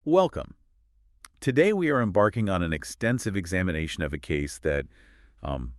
Welcome. Today we are embarking on an extensive examination of a case that um,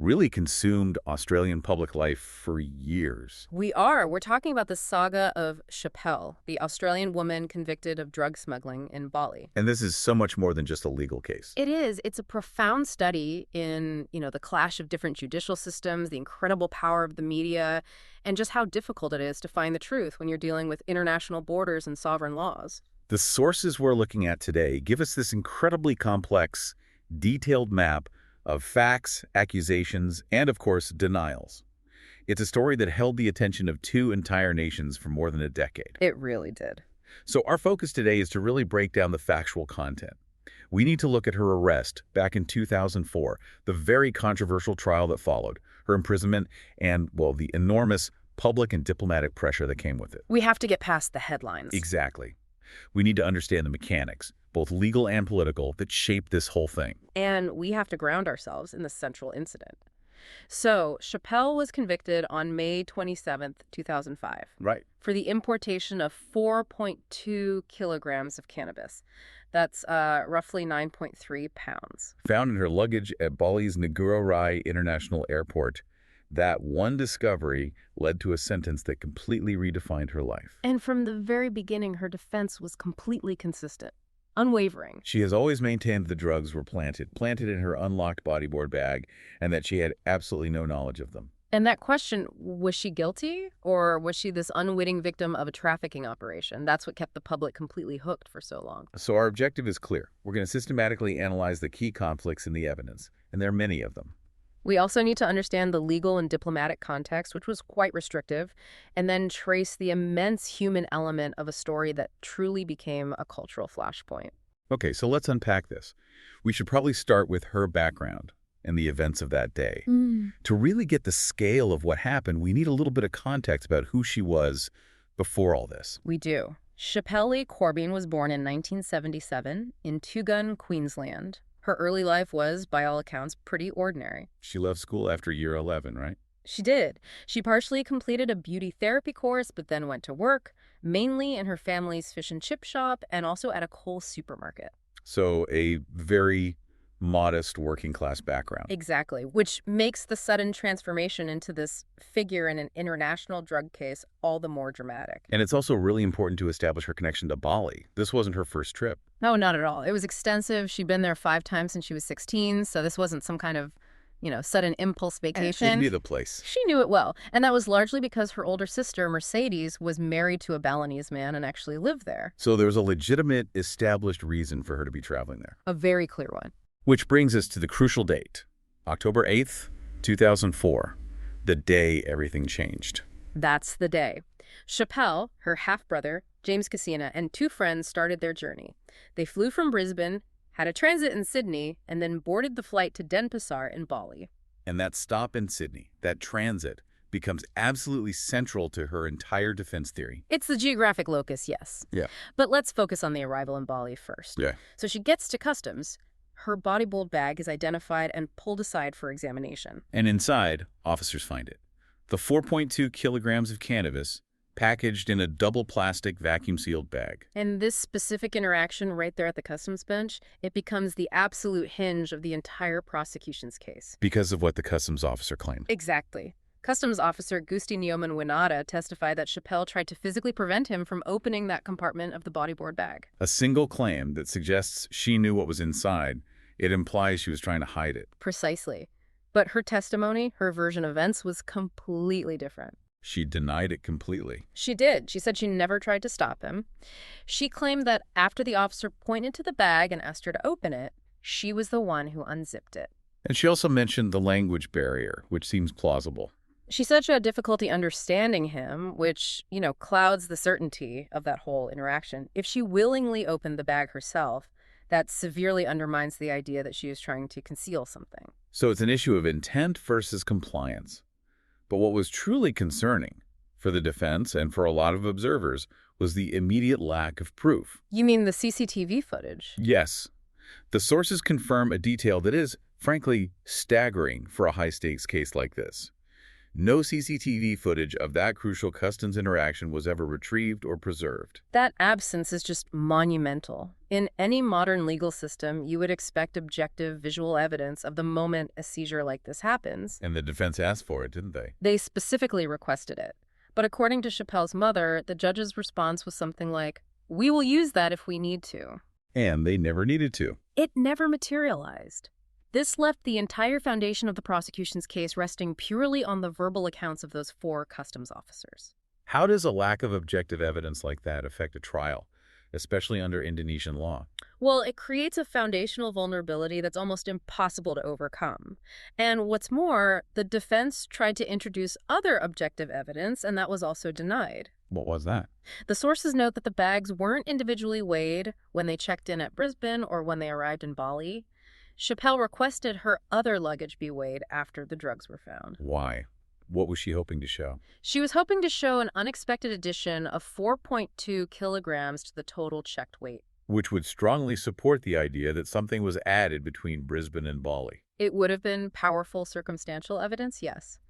really consumed Australian public life for years. We're talking about the saga of Schapelle, the Australian woman convicted of drug smuggling in Bali. And this is so much more than just a legal case. It is. It's a profound study in, the clash of different judicial systems, the incredible power of the media, and just how difficult it is to find the truth when you're dealing with international borders and sovereign laws. The sources we're looking at today give us this incredibly complex, detailed map of facts, accusations, and of course, denials. It's a story that held the attention of two entire nations for more than a decade. It really did. So our focus today is to really break down the factual content. We need to look at her arrest back in 2004, the very controversial trial that followed, her imprisonment, and, well, the enormous public and diplomatic pressure that came with it. We have to get past the headlines. Exactly. We need to understand the mechanics, both legal and political, that shaped this whole thing. And we have to ground ourselves in the central incident. So, Schapelle was convicted on May 27th, 2005. Right. For the importation of 4.2 kilograms of cannabis. That's roughly 9.3 pounds. Found in her luggage at Bali's Ngurah International Airport, that one discovery led to a sentence that completely redefined her life. And from the very beginning, her defense was completely consistent, unwavering. She has always maintained the drugs were planted in her unlocked bodyboard bag, and that she had absolutely no knowledge of them. And that question, was she guilty, or was she this unwitting victim of a trafficking operation? That's what kept the public completely hooked for so long. So our objective is clear. We're going to systematically analyze the key conflicts in the evidence, and there are many of them. We also need to understand the legal and diplomatic context, which was quite restrictive, and then trace the immense human element of a story that truly became a cultural flashpoint. Okay, so let's unpack this. We should probably start with her background and the events of that day. To really get the scale of what happened, we need a little bit of context about who she was before all this. We do. Schapelle Corby was born in 1977 in Tugun, Queensland. Her early life was, by all accounts, pretty ordinary. She left school after year 11, right? She did. She partially completed a beauty therapy course, but then went to work, mainly in her family's fish and chip shop and also at a Coles supermarket. So a very modest working class background. Exactly, which makes the sudden transformation into this figure in an international drug case all the more dramatic. And it's also really important to establish her connection to Bali. This wasn't her first trip. No, not at all. It was extensive. She'd been there 5 times since she was 16, so this wasn't some kind of, sudden impulse vacation. She knew the place. She knew it well, and that was largely because her older sister, Mercedes, was married to a Balinese man and actually lived there. So there was a legitimate, established reason for her to be traveling there. A very clear one. Which brings us to the crucial date, October 8th, 2004, the day everything changed. That's the day. Schapelle, her half-brother, James Cassina, and 2 friends started their journey. They flew from Brisbane, had a transit in Sydney, and then boarded the flight to Denpasar in Bali. And that stop in Sydney, that transit, becomes absolutely central to her entire defense theory. It's the geographic locus, yes. Yeah. But let's focus on the arrival in Bali first. Yeah. So she gets to customs. Her bodyboard bag is identified and pulled aside for examination. And inside, officers find it. The 4.2 kilograms of cannabis packaged in a double plastic vacuum-sealed bag. And this specific interaction right there at the customs bench, it becomes the absolute hinge of the entire prosecution's case. Because of what the customs officer claimed. Exactly. Customs officer Gusti Nyoman Winata testified that Schapelle tried to physically prevent him from opening that compartment of the bodyboard bag. A single claim that suggests she knew what was inside, it implies she was trying to hide it. Precisely. But her testimony, her version of events, was completely different. She denied it completely. She did. She said she never tried to stop him. She claimed that after the officer pointed to the bag and asked her to open it, she was the one who unzipped it. And she also mentioned the language barrier, which seems plausible. She said she had difficulty understanding him, which, clouds the certainty of that whole interaction. If she willingly opened the bag herself, that severely undermines the idea that she was trying to conceal something. So it's an issue of intent versus compliance. But what was truly concerning for the defense and for a lot of observers was the immediate lack of proof. You mean the CCTV footage? Yes. The sources confirm a detail that is, frankly, staggering for a high-stakes case like this. No CCTV footage of that crucial customs interaction was ever retrieved or preserved. That absence is just monumental. In any modern legal system, you would expect objective visual evidence of the moment a seizure like this happens. And the defense asked for it, didn't they? They specifically requested it. But according to Schapelle's mother, the judge's response was something like, "We will use that if we need to." And they never needed to. It never materialized. This left the entire foundation of the prosecution's case resting purely on the verbal accounts of those 4 customs officers. How does a lack of objective evidence like that affect a trial, especially under Indonesian law? Well, it creates a foundational vulnerability that's almost impossible to overcome. And what's more, the defense tried to introduce other objective evidence, and that was also denied. What was that? The sources note that the bags weren't individually weighed when they checked in at Brisbane or when they arrived in Bali. Schapelle requested her other luggage be weighed after the drugs were found. Why? What was she hoping to show? She was hoping to show an unexpected addition of 4.2 kilograms to the total checked weight. Which would strongly support the idea that something was added between Brisbane and Bali. It would have been powerful circumstantial evidence, yes.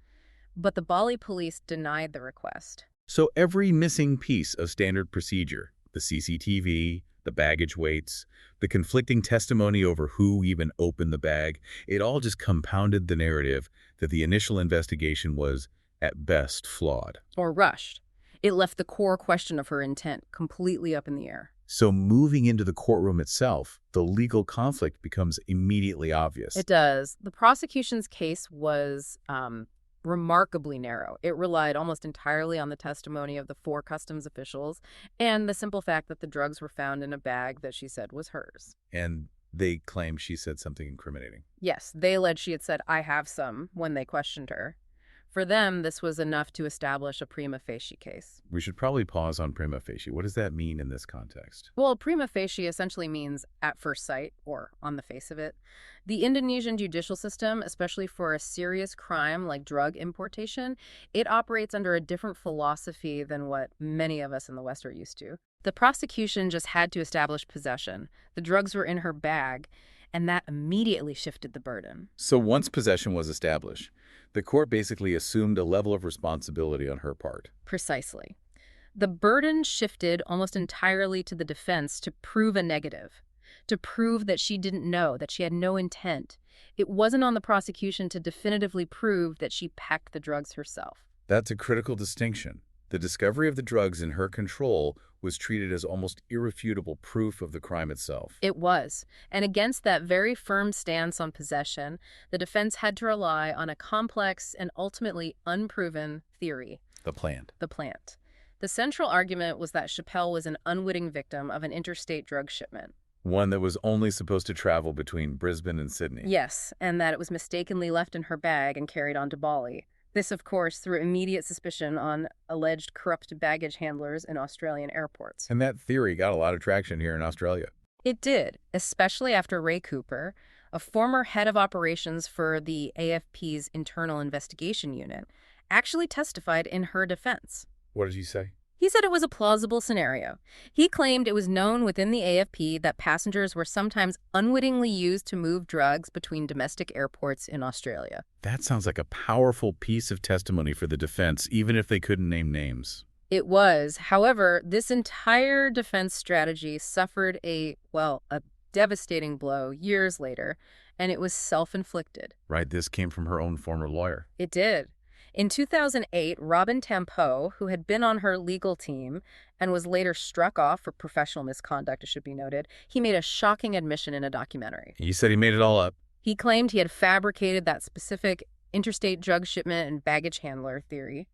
But the Bali police denied the request. So every missing piece of standard procedure, the CCTV, the baggage weights, the conflicting testimony over who even opened the bag, it all just compounded the narrative that the initial investigation was, at best, flawed. Or rushed. It left the core question of her intent completely up in the air. So moving into the courtroom itself, the legal conflict becomes immediately obvious. It does. The prosecution's case was remarkably narrow. It relied almost entirely on the testimony of the 4 customs officials and the simple fact that the drugs were found in a bag that she said was hers. And they claim she said something incriminating. Yes, they alleged she had said, "I have some," when they questioned her. For them, this was enough to establish a prima facie case. We should probably pause on prima facie. What does that mean in this context? Well, prima facie essentially means at first sight, or on the face of it. The Indonesian judicial system, especially for a serious crime like drug importation, it operates under a different philosophy than what many of us in the West are used to. The prosecution just had to establish possession. The drugs were in her bag, and that immediately shifted the burden. So once possession was established, the court basically assumed a level of responsibility on her part. Precisely. The burden shifted almost entirely to the defense to prove a negative, to prove that she didn't know, that she had no intent. It wasn't on the prosecution to definitively prove that she packed the drugs herself. That's a critical distinction. The discovery of the drugs in her control was treated as almost irrefutable proof of the crime itself. It was. And against that very firm stance on possession, the defense had to rely on a complex and ultimately unproven theory. The plant. The plant. The central argument was that Schapelle was an unwitting victim of an interstate drug shipment. One that was only supposed to travel between Brisbane and Sydney. Yes, and that it was mistakenly left in her bag and carried on to Bali. This, of course, threw immediate suspicion on alleged corrupt baggage handlers in Australian airports. And that theory got a lot of traction here in Australia. It did, especially after Ray Cooper, a former head of operations for the AFP's Internal Investigation Unit, actually testified in her defense. What did he say? He said it was a plausible scenario. He claimed it was known within the AFP that passengers were sometimes unwittingly used to move drugs between domestic airports in Australia. That sounds like a powerful piece of testimony for the defense, even if they couldn't name names. It was. However, this entire defense strategy suffered a devastating blow years later, and it was self-inflicted. Right, this came from her own former lawyer. It did. In 2008, Robin Tampo, who had been on her legal team and was later struck off for professional misconduct, it should be noted, he made a shocking admission in a documentary. He said he made it all up. He claimed he had fabricated that specific interstate drug shipment and baggage handler theory.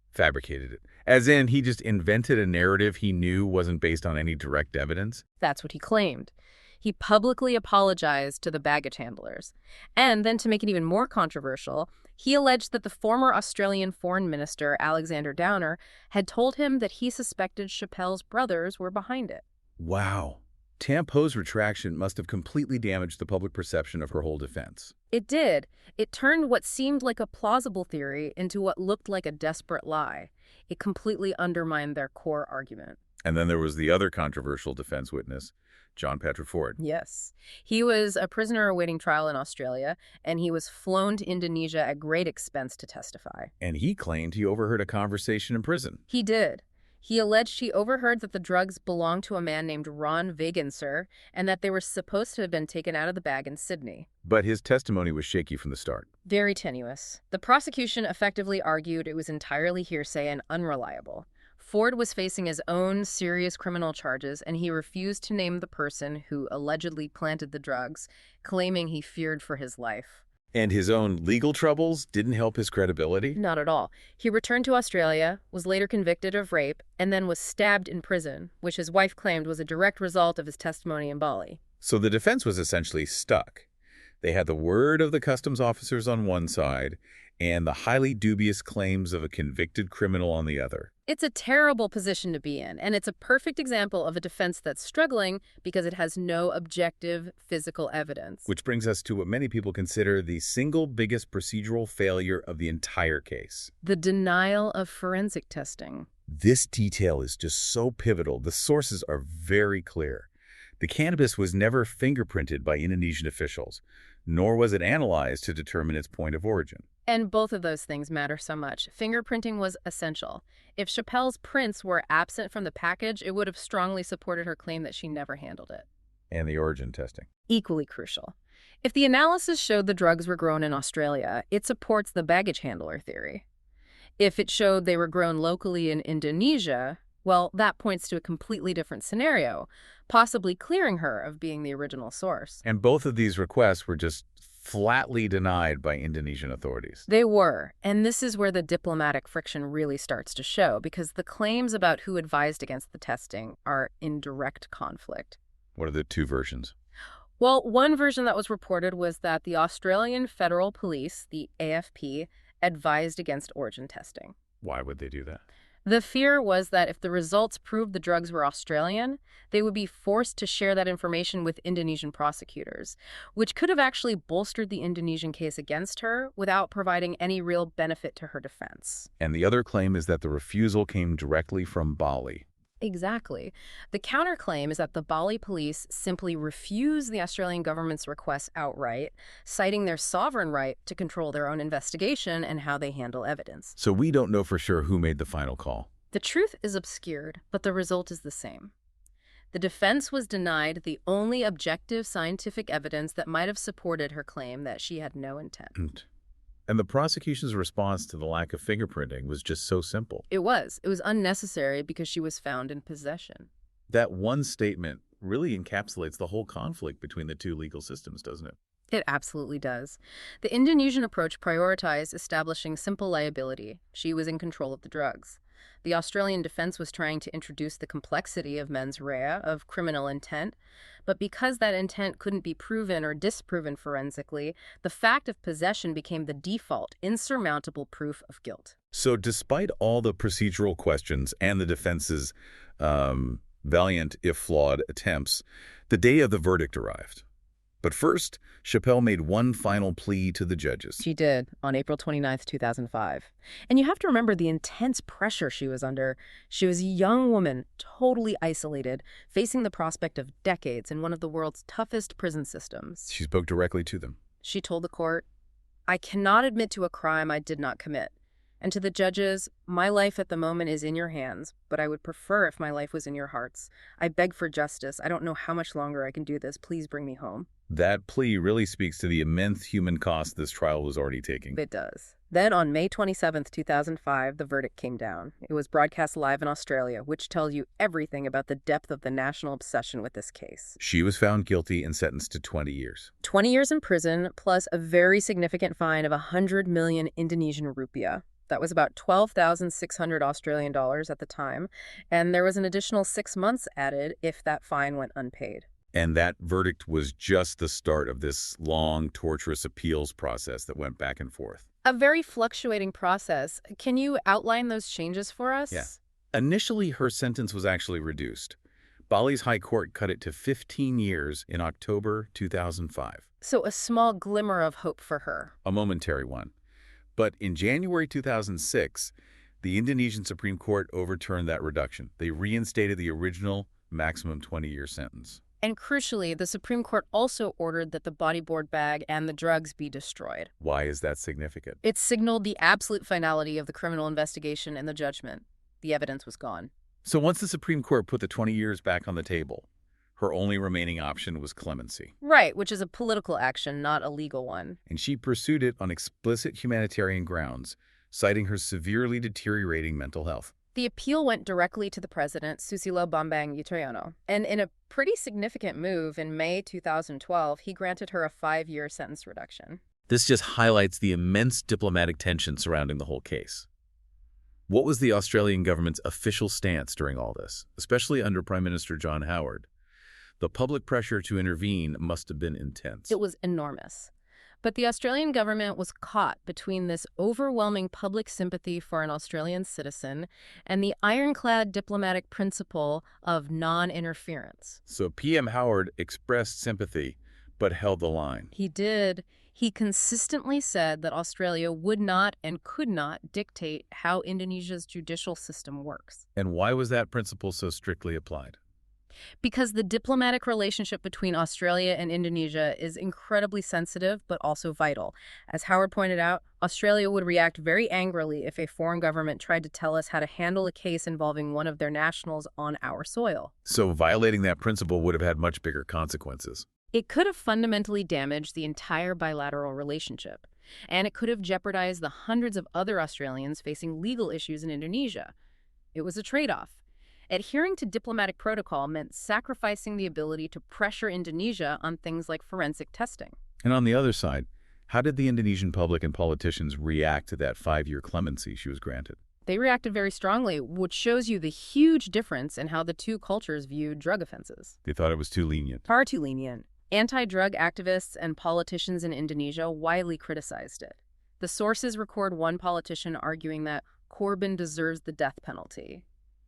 Fabricated it. As in, he just invented a narrative he knew wasn't based on any direct evidence? That's what he claimed. He publicly apologized to the baggage handlers. And then, to make it even more controversial, he alleged that the former Australian Foreign Minister, Alexander Downer, had told him that he suspected Schapelle's brothers were behind it. Wow. Tampo's retraction must have completely damaged the public perception of her whole defense. It did. It turned what seemed like a plausible theory into what looked like a desperate lie. It completely undermined their core argument. And then there was the other controversial defense witness, John Patrick Ford. Yes. He was a prisoner awaiting trial in Australia, and he was flown to Indonesia at great expense to testify. And he claimed he overheard a conversation in prison. He did. He alleged he overheard that the drugs belonged to a man named Ron Vagenser and that they were supposed to have been taken out of the bag in Sydney. But his testimony was shaky from the start. Very tenuous. The prosecution effectively argued it was entirely hearsay and unreliable. Ford was facing his own serious criminal charges, and he refused to name the person who allegedly planted the drugs, claiming he feared for his life. And his own legal troubles didn't help his credibility? Not at all. He returned to Australia, was later convicted of rape, and then was stabbed in prison, which his wife claimed was a direct result of his testimony in Bali. So the defense was essentially stuck. They had the word of the customs officers on one side and the highly dubious claims of a convicted criminal on the other. It's a terrible position to be in, and it's a perfect example of a defense that's struggling because it has no objective physical evidence. Which brings us to what many people consider the single biggest procedural failure of the entire case. The denial of forensic testing. This detail is just so pivotal. The sources are very clear. The cannabis was never fingerprinted by Indonesian officials, nor was it analyzed to determine its point of origin. And both of those things matter so much. Fingerprinting was essential. If Schapelle's prints were absent from the package, it would have strongly supported her claim that she never handled it. And the origin testing. Equally crucial. If the analysis showed the drugs were grown in Australia, it supports the baggage handler theory. If it showed they were grown locally in Indonesia, well, that points to a completely different scenario, possibly clearing her of being the original source. And both of these requests were just flatly denied by Indonesian authorities. They were, and this is where the diplomatic friction really starts to show, because the claims about who advised against the testing are in direct conflict. What are the two versions? Well, one version that was reported was that the Australian Federal Police, the AFP, advised against origin testing. Why would they do that? The fear was that if the results proved the drugs were Australian, they would be forced to share that information with Indonesian prosecutors, which could have actually bolstered the Indonesian case against her without providing any real benefit to her defense. And the other claim is that the refusal came directly from Bali. Exactly. The counterclaim is that the Bali police simply refused the Australian government's request outright, citing their sovereign right to control their own investigation and how they handle evidence. So we don't know for sure who made the final call. The truth is obscured, but the result is the same. The defense was denied the only objective scientific evidence that might have supported her claim that she had no intent. And the prosecution's response to the lack of fingerprinting was just so simple. It was unnecessary because she was found in possession. That one statement really encapsulates the whole conflict between the two legal systems, doesn't it? It absolutely does. The Indonesian approach prioritized establishing simple liability. She was in control of the drugs. The Australian defense was trying to introduce the complexity of mens rea, of criminal intent, but because that intent couldn't be proven or disproven forensically, the fact of possession became the default, insurmountable proof of guilt. So despite all the procedural questions and the defense's valiant, if flawed, attempts, the day of the verdict arrived. But first, Schapelle made one final plea to the judges. She did, on April 29th, 2005. And you have to remember the intense pressure she was under. She was a young woman, totally isolated, facing the prospect of decades in one of the world's toughest prison systems. She spoke directly to them. She told the court, "I cannot admit to a crime I did not commit. And to the judges, my life at the moment is in your hands, but I would prefer if my life was in your hearts. I beg for justice. I don't know how much longer I can do this. Please bring me home." That plea really speaks to the immense human cost this trial was already taking. It does. Then on May 27th, 2005, the verdict came down. It was broadcast live in Australia, which tells you everything about the depth of the national obsession with this case. She was found guilty and sentenced to 20 years. 20 years in prison, plus a very significant fine of 100 million Indonesian rupiah. That was about 12,600 Australian dollars at the time, and there was an additional 6 months added if that fine went unpaid. And that verdict was just the start of this long, torturous appeals process that went back and forth. A very fluctuating process. Can you outline those changes for us? Yeah. Initially, her sentence was actually reduced. Bali's High Court cut it to 15 years in October 2005. So a small glimmer of hope for her. A momentary one. But in January 2006, The Indonesian Supreme Court overturned that reduction. They reinstated the original maximum 20-year sentence. And crucially, the Supreme Court also ordered that the bodyboard bag and the drugs be destroyed. Why is that significant? It signaled the absolute finality of the criminal investigation and the judgment. The evidence was gone. So once the Supreme Court put the 20 years back on the table, her only remaining option was clemency. Right, which is a political action, not a legal one. And she pursued it on explicit humanitarian grounds, citing her severely deteriorating mental health. The appeal went directly to the president, Susilo Bambang Yudhoyono. And in a pretty significant move, in May 2012, he granted her a 5-year sentence reduction. This just highlights the immense diplomatic tension surrounding the whole case. What was the Australian government's official stance during all this, especially under Prime Minister John Howard? The public pressure to intervene must have been intense. It was enormous. But the Australian government was caught between this overwhelming public sympathy for an Australian citizen and the ironclad diplomatic principle of non-interference. So PM Howard expressed sympathy, but held the line. He did. He consistently said that Australia would not and could not dictate how Indonesia's judicial system works. And why was that principle so strictly applied? Because the diplomatic relationship between Australia and Indonesia is incredibly sensitive, but also vital. As Howard pointed out, Australia would react very angrily if a foreign government tried to tell us how to handle a case involving one of their nationals on our soil. So violating that principle would have had much bigger consequences. It could have fundamentally damaged the entire bilateral relationship, and it could have jeopardized the hundreds of other Australians facing legal issues in Indonesia. It was a trade-off. Adhering to diplomatic protocol meant sacrificing the ability to pressure Indonesia on things like forensic testing. And on the other side, how did the Indonesian public and politicians react to that 5-year clemency she was granted? They reacted very strongly, which shows you the huge difference in how the two cultures viewed drug offenses. They thought it was too lenient. Far too lenient. Anti-drug activists and politicians in Indonesia widely criticized it. The sources record one politician arguing that Corbyn deserves the death penalty.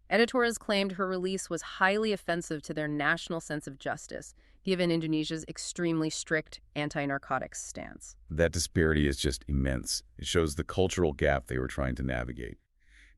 Editors claimed her release was highly offensive to their national sense of justice, given Indonesia's extremely strict anti-narcotics stance. That disparity is just immense. It shows the cultural gap they were trying to navigate.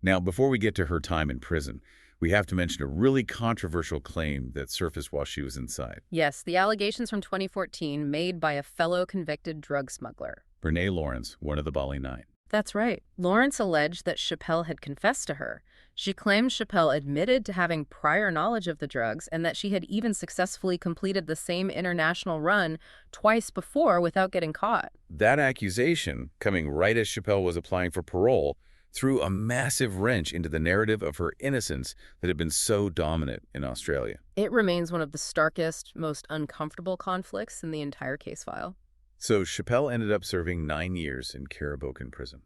Now, before we get to her time in prison, we have to mention a really controversial claim that surfaced while she was inside. Yes, the allegations from 2014 made by a fellow convicted drug smuggler. Brene Lawrence, one of the Bali Nine. That's right. Lawrence alleged that Schapelle had confessed to her. She claimed Schapelle admitted to having prior knowledge of the drugs and that she had even successfully completed the same international run twice before without getting caught. That accusation, coming right as Schapelle was applying for parole, threw a massive wrench into the narrative of her innocence that had been so dominant in Australia. It remains one of the starkest, most uncomfortable conflicts in the entire case file. So Schapelle ended up serving 9 years in Karabokan prison.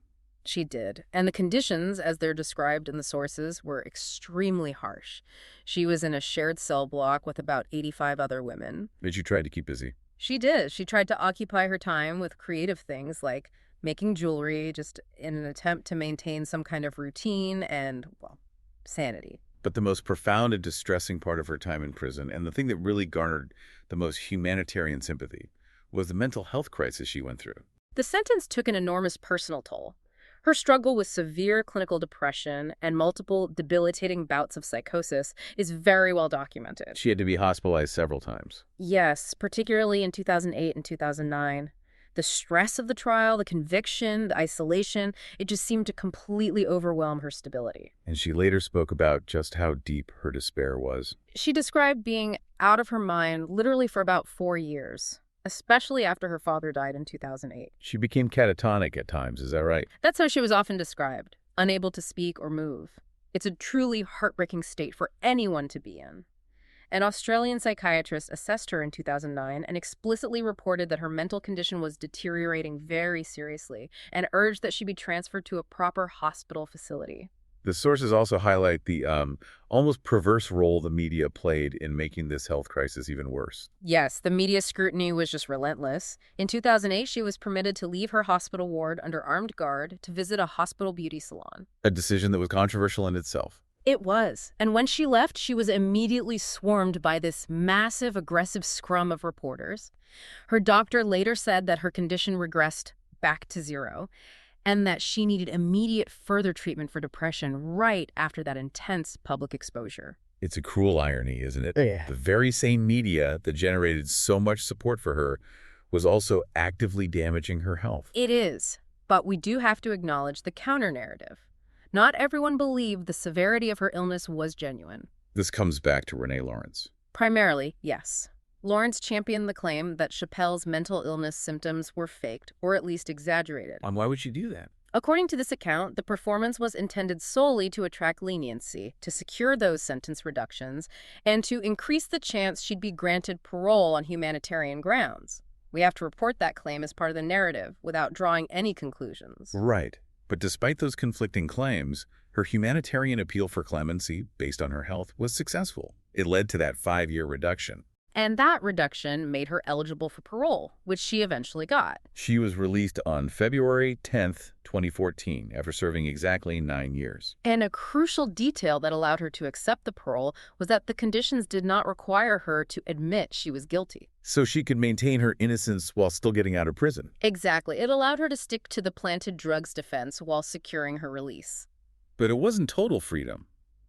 She did. And the conditions, as they're described in the sources, were extremely harsh. She was in a shared cell block with about 85 other women. But you tried to keep busy. She did. She tried to occupy her time with creative things like making jewelry, just in an attempt to maintain some kind of routine and, well, sanity. But the most profound and distressing part of her time in prison, and the thing that really garnered the most humanitarian sympathy, was the mental health crisis she went through. The sentence took an enormous personal toll. Her struggle with severe clinical depression and multiple debilitating bouts of psychosis is very well documented. She had to be hospitalized several times. Yes, particularly in 2008 and 2009. The stress of the trial, the conviction, the isolation, it just seemed to completely overwhelm her stability. And she later spoke about just how deep her despair was. She described being out of her mind literally for about 4 years, especially after her father died in 2008. She became catatonic at times, is that right? That's how she was often described, unable to speak or move. It's a truly heartbreaking state for anyone to be in. An Australian psychiatrist assessed her in 2009 and explicitly reported that her mental condition was deteriorating very seriously and urged that she be transferred to a proper hospital facility. The sources also highlight the almost perverse role the media played in making this health crisis even worse. Yes, the media scrutiny was just relentless. In 2008, she was permitted to leave her hospital ward under armed guard to visit a hospital beauty salon. A decision that was controversial in itself. It was. And when she left, she was immediately swarmed by this massive, aggressive scrum of reporters. Her doctor later said that her condition regressed back to zero. and that she needed immediate further treatment for depression right after that intense public exposure. It's a cruel irony, isn't it? Yeah. The very same media that generated so much support for her was also actively damaging her health. It is, but we do have to acknowledge the counter-narrative. Not everyone believed the severity of her illness was genuine. This comes back to Renee Lawrence. Primarily, yes. Lawrence championed the claim that Schapelle's mental illness symptoms were faked, or at least exaggerated. Why would she do that? According to this account, the performance was intended solely to attract leniency, to secure those sentence reductions, and to increase the chance she'd be granted parole on humanitarian grounds. We have to report that claim as part of the narrative without drawing any conclusions. Right. But despite those conflicting claims, her humanitarian appeal for clemency, based on her health, was successful. It led to that 5-year reduction. And that reduction made her eligible for parole, which she eventually got. She was released on February 10th, 2014, after serving exactly 9 years. And a crucial detail that allowed her to accept the parole was that the conditions did not require her to admit she was guilty. So she could maintain her innocence while still getting out of prison. Exactly. It allowed her to stick to the planted drugs defense while securing her release. But it wasn't total freedom.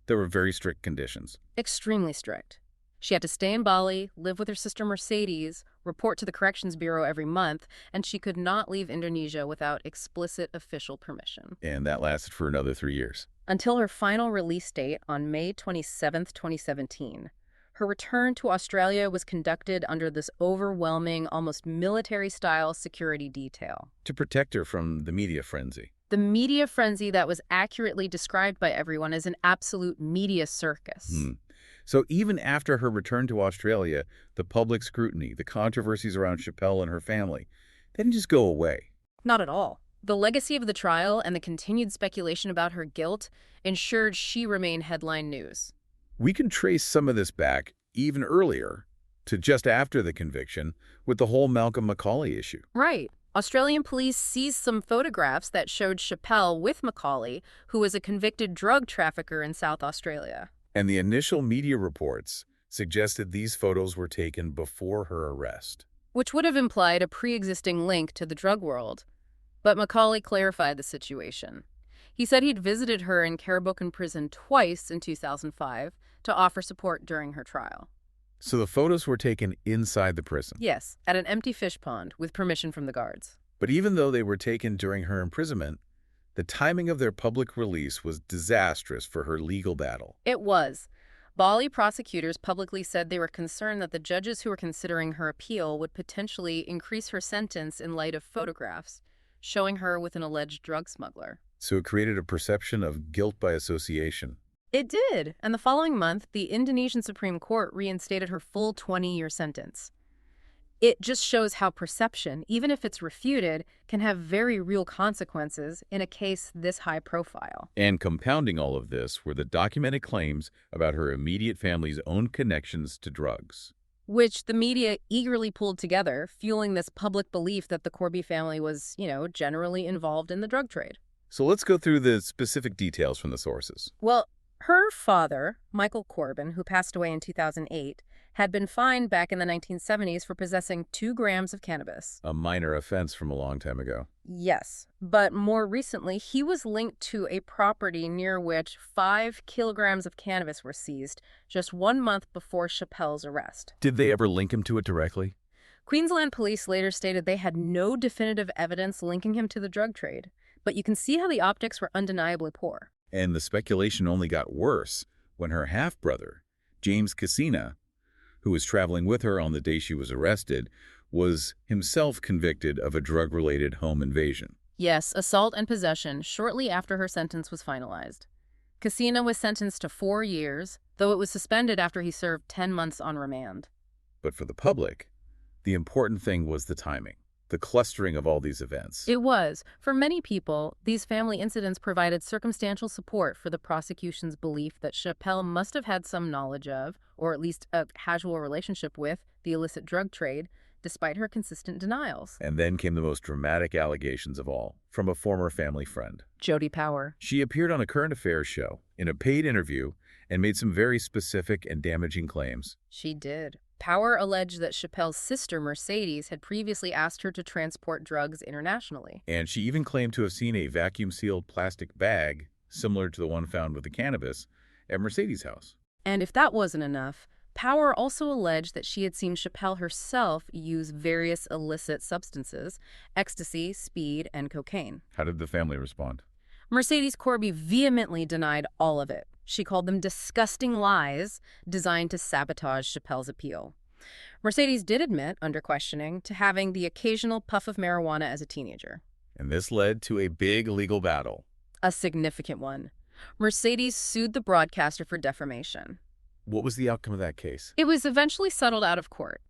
There were very strict conditions. Extremely strict. She had to stay in Bali, live with her sister Mercedes, report to the Corrections Bureau every month, and she could not leave Indonesia without explicit official permission. And that lasted for another 3 years. Until her final release date on May 27, 2017. Her return to Australia was conducted under this overwhelming, almost military-style security detail. To protect her from the media frenzy. The media frenzy that was accurately described by everyone as an absolute media circus. So even after her return to Australia, the public scrutiny, the controversies around Schapelle and her family, they didn't just go away. Not at all. The legacy of the trial and the continued speculation about her guilt ensured she remained headline news. We can trace some of this back even earlier to just after the conviction with the whole Malcolm McCauley issue. Right. Australian police seized some photographs that showed Schapelle with McCauley, who was a convicted drug trafficker in South Australia. And the initial media reports suggested these photos were taken before her arrest. Which would have implied a pre-existing link to the drug world. But McCauley clarified the situation. He said he'd visited her in Karabokan prison twice in 2005 to offer support during her trial. So the photos were taken inside the prison? Yes, at an empty fish pond with permission from the guards. But even though they were taken during her imprisonment, the timing of their public release was disastrous for her legal battle. It was. Bali prosecutors publicly said they were concerned that the judges who were considering her appeal would potentially increase her sentence in light of photographs showing her with an alleged drug smuggler. So it created a perception of guilt by association. It did, and the following month, the Indonesian Supreme Court reinstated her full 20-year sentence. It just shows how perception, even if it's refuted, can have very real consequences in a case this high profile. And compounding all of this were the documented claims about her immediate family's own connections to drugs. Which the media eagerly pulled together, fueling this public belief that the Corby family was, generally involved in the drug trade. So let's go through the specific details from the sources. Well, her father, Michael Corbin, who passed away in 2008, had been fined back in the 1970s for possessing 2 grams of cannabis. A minor offense from a long time ago. Yes, but more recently, he was linked to a property near which 5 kilograms of cannabis were seized just 1 month before Schapelle's arrest. Did they ever link him to it directly? Queensland police later stated they had no definitive evidence linking him to the drug trade, but you can see how the optics were undeniably poor. And the speculation only got worse when her half-brother, James Cassina, who was traveling with her on the day she was arrested, was himself convicted of a drug-related home invasion. Yes, assault and possession shortly after her sentence was finalized. Cassina was sentenced to 4 years, though it was suspended after he served 10 months on remand. But for the public, the important thing was the timing, the clustering of all these events. It was. For many people, these family incidents provided circumstantial support for the prosecution's belief that Schapelle must have had some knowledge of, or at least a casual relationship with, the illicit drug trade, despite her consistent denials. And then came the most dramatic allegations of all, from a former family friend. Jody Power. She appeared on a current affairs show, in a paid interview, and made some very specific and damaging claims. She did. Power alleged that Schapelle's sister, Mercedes, had previously asked her to transport drugs internationally. And she even claimed to have seen a vacuum-sealed plastic bag, similar to the one found with the cannabis, at Mercedes' house. And if that wasn't enough, Power also alleged that she had seen Schapelle herself use various illicit substances, ecstasy, speed, and cocaine. How did the family respond? Mercedes Corby vehemently denied all of it. She called them disgusting lies designed to sabotage Schapelle's appeal. Mercedes did admit, under questioning, to having the occasional puff of marijuana as a teenager. And this led to a big legal battle. A significant one. Mercedes sued the broadcaster for defamation. What was the outcome of that case? It was eventually settled out of court.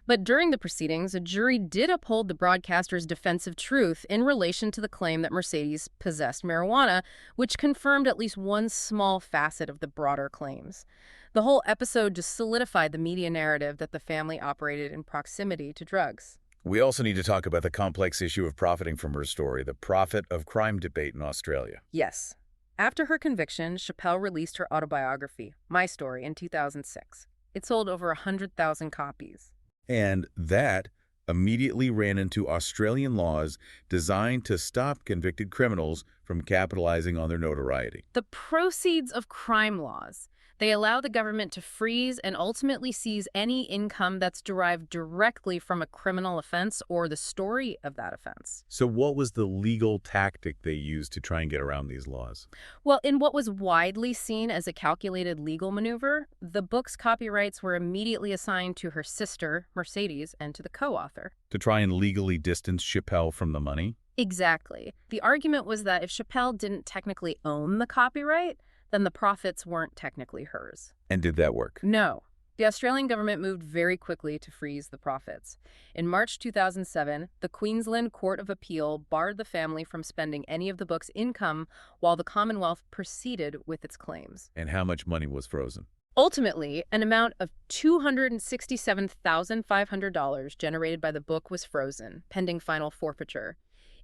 But during the proceedings, a jury did uphold the broadcaster's defense of truth in relation to the claim that Mercedes possessed marijuana, which confirmed at least one small facet of the broader claims. The whole episode just solidified the media narrative that the family operated in proximity to drugs. We also need to talk about the complex issue of profiting from her story, the profit of crime debate in Australia. Yes. After her conviction, Schapelle released her autobiography, My Story, in 2006. It sold over 100,000 copies. And that immediately ran into Australian laws designed to stop convicted criminals from capitalizing on their notoriety. The proceeds of crime laws. They allow the government to freeze and ultimately seize any income that's derived directly from a criminal offense or the story of that offense. So what was the legal tactic they used to try and get around these laws? Well, in what was widely seen as a calculated legal maneuver, the book's copyrights were immediately assigned to her sister, Mercedes, and to the co-author. To try and legally distance Schapelle from the money? Exactly. The argument was that if Schapelle didn't technically own the copyright, then the profits weren't technically hers. And did that work? No. The Australian government moved very quickly to freeze the profits. In March 2007, the Queensland Court of Appeal barred the family from spending any of the book's income while the Commonwealth proceeded with its claims. And how much money was frozen? Ultimately, an amount of $267,500 generated by the book was frozen, pending final forfeiture.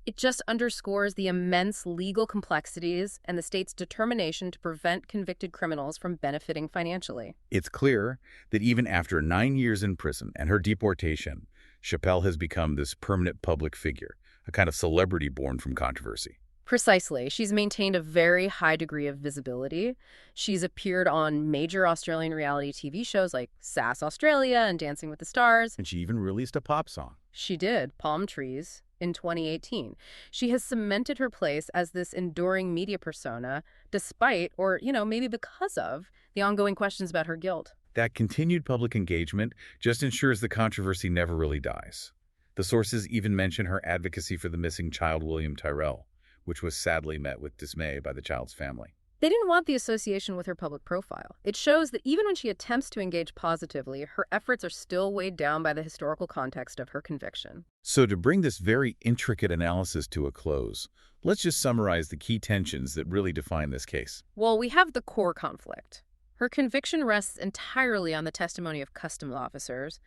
It just underscores the immense legal complexities and the state's determination to prevent convicted criminals from benefiting financially. It's clear that even after 9 years in prison and her deportation, Schapelle has become this permanent public figure, a kind of celebrity born from controversy. Precisely. She's maintained a very high degree of visibility. She's appeared on major Australian reality TV shows like SAS Australia and Dancing with the Stars. And she even released a pop song. She did, Palm Trees, in 2018. She has cemented her place as this enduring media persona, despite, or, maybe because of, the ongoing questions about her guilt. That continued public engagement just ensures the controversy never really dies. The sources even mention her advocacy for the missing child William Tyrrell, which was sadly met with dismay by the child's family. They didn't want the association with her public profile. It shows that even when she attempts to engage positively, her efforts are still weighed down by the historical context of her conviction. So to bring this very intricate analysis to a close, let's just summarize the key tensions that really define this case. Well, we have the core conflict. Her conviction rests entirely on the testimony of customs officers,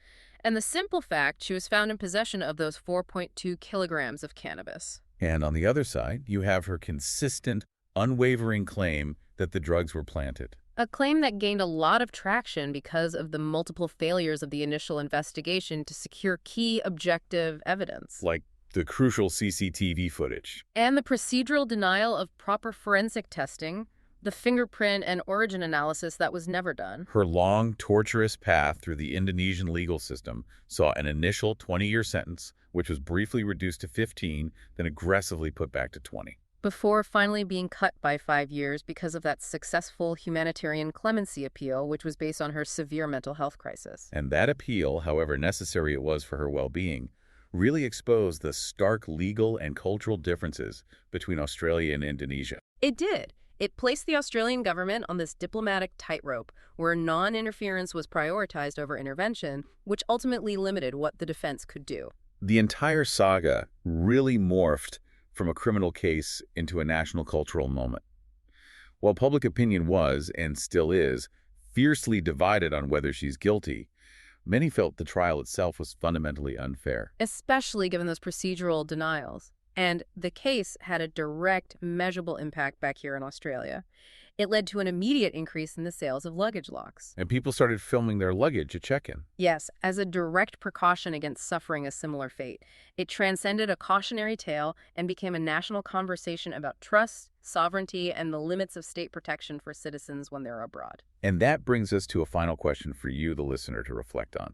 and the simple fact she was found in possession of those 4.2 kilograms of cannabis. And on the other side, you have her consistent, unwavering claim that the drugs were planted. A claim that gained a lot of traction because of the multiple failures of the initial investigation to secure key objective evidence. Like the crucial CCTV footage. And the procedural denial of proper forensic testing, the fingerprint and origin analysis that was never done. Her long, torturous path through the Indonesian legal system saw an initial 20-year sentence, which was briefly reduced to 15, then aggressively put back to 20. Before finally being cut by 5 years because of that successful humanitarian clemency appeal, which was based on her severe mental health crisis. And that appeal, however necessary it was for her well-being, really exposed the stark legal and cultural differences between Australia and Indonesia. It did. It placed the Australian government on this diplomatic tightrope where non-interference was prioritized over intervention, which ultimately limited what the defense could do. The entire saga really morphed from a criminal case into a national cultural moment. While public opinion was, and still is, fiercely divided on whether she's guilty, many felt the trial itself was fundamentally unfair. Especially given those procedural denials. And the case had a direct, measurable impact back here in Australia. It led to an immediate increase in the sales of luggage locks. And people started filming their luggage at check-in. Yes, as a direct precaution against suffering a similar fate. It transcended a cautionary tale and became a national conversation about trust, sovereignty, and the limits of state protection for citizens when they're abroad. And that brings us to a final question for you, the listener, to reflect on.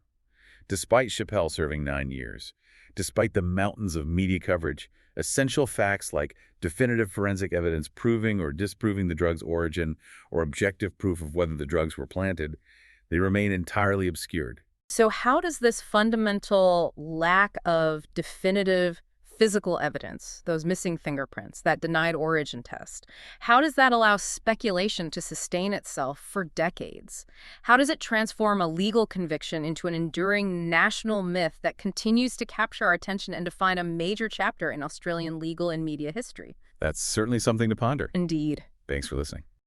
Despite Schapelle serving 9 years, despite the mountains of media coverage, essential facts like definitive forensic evidence proving or disproving the drug's origin or objective proof of whether the drugs were planted, they remain entirely obscured. So how does this fundamental lack of definitive physical evidence, those missing fingerprints, that denied origin test, how does that allow speculation to sustain itself for decades? How does it transform a legal conviction into an enduring national myth that continues to capture our attention and define a major chapter in Australian legal and media history? That's certainly something to ponder. Indeed. Thanks for listening.